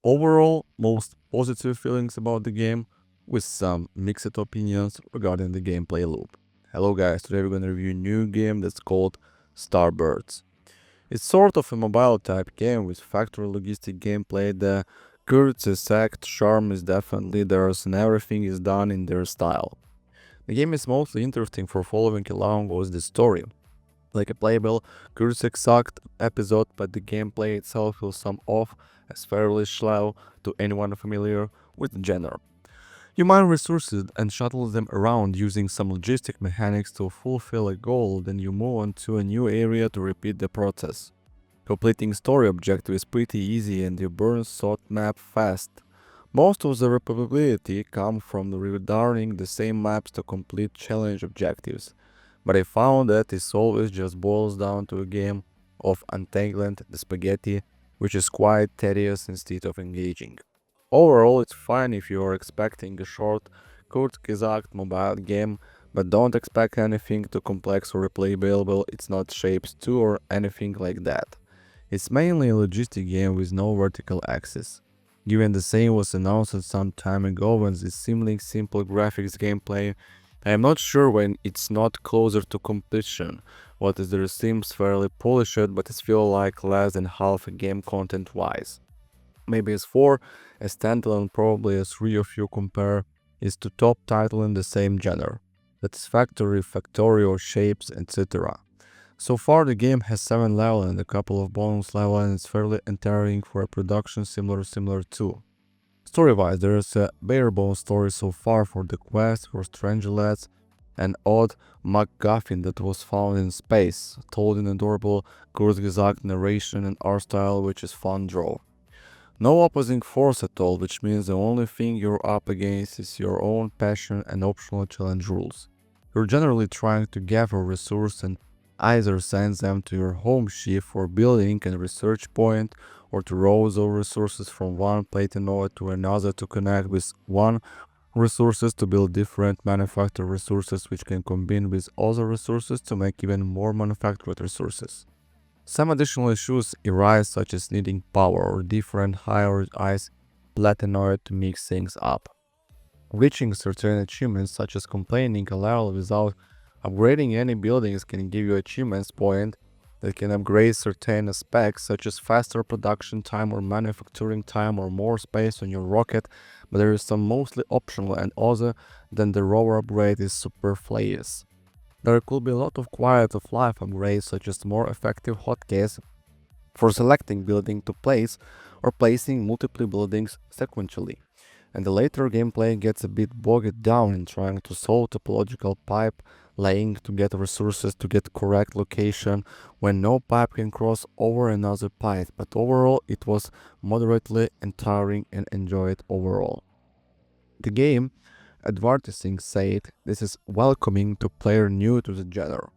Overall, most positive feelings about the game, with some mixed opinions regarding the gameplay loop. Hello guys, today we're gonna review a new game that's called Starbirds. It's sort of a mobile type game with factory logistic gameplay. The Kurtz's act charm is definitely theirs and everything is done in their style. The game is mostly interesting for following along with the story, like a playable Kurtz's exact episode, but the gameplay itself feels some off as fairly slow to anyone familiar with the genre. You mine resources and shuttle them around using some logistic mechanics to fulfill a goal, then you move on to a new area to repeat the process. Completing story objective is pretty easy and you burn thought map fast. Most of the replayability comes from returning the same maps to complete challenge objectives, but I found that it always just boils down to a game of untangling the spaghetti, which is quite tedious instead of engaging. Overall, it's fine if you are expecting a short, quick exact mobile game, but don't expect anything too complex or replayable. It's not Shapes 2 or anything like that. It's mainly a logistic game with no vertical axis. Given the same was announced some time ago when this seemingly simple graphics gameplay, I am not sure when it's not closer to completion. What is there seems fairly polished, but it feels like less than half a game content wise. Maybe it's 4, a standalone probably a 3 if you compare is to top title in the same genre. That's Factory, Factorio, Shapes, etc. So far the game has 7 levels and a couple of bonus levels and it's fairly entertaining for a production similar to. Story-wise, there is a bare-bones story so far for the quest for Strangelets, an odd MacGuffin that was found in space, told in adorable Kurzgesagt narration and art style which is fun draw. No opposing force at all, which means the only thing you're up against is your own passion and optional challenge rules. You're generally trying to gather resources and either send them to your home ship for building and research point, or to route those resources from one plating node to another to connect with one resources to build different manufactured resources which can combine with other resources to make even more manufactured resources. Some additional issues arise such as needing power or different higher ice platinoid to mix things up. Reaching certain achievements such as completing a level without upgrading any buildings can give you achievements point that can upgrade certain aspects such as faster production time or manufacturing time or more space on your rocket, but there is some mostly optional and other than the rover upgrade is superfluous. There could be a lot of quality of life upgrades such as more effective hotkeys for selecting building to place or placing multiple buildings sequentially. And the later gameplay gets a bit bogged down in trying to solve topological pipe laying to get resources to get correct location when no pipe can cross over another pipe, but overall it was moderately tiring and enjoyed overall. The game advertising said this is welcoming to player new to the genre,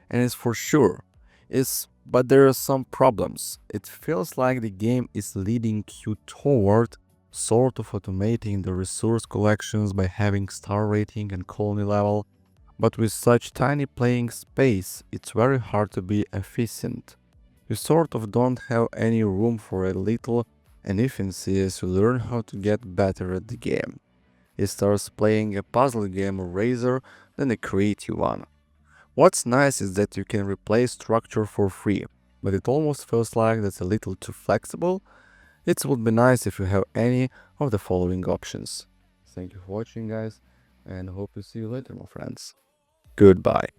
and it's for sure is, but there are some problems. It feels like the game is leading you toward sort of automating the resource collections by having star rating and colony level, but with such tiny playing space, it's very hard to be efficient. You sort of don't have any room for a little inefficiency as you learn how to get better at the game. It starts playing a puzzle game rather than a creative one. What's nice is that you can replace structure for free, but it almost feels like that's a little too flexible. It would be nice if you have any of the following options. Thank you for watching guys, and hope to see you later my friends. Goodbye.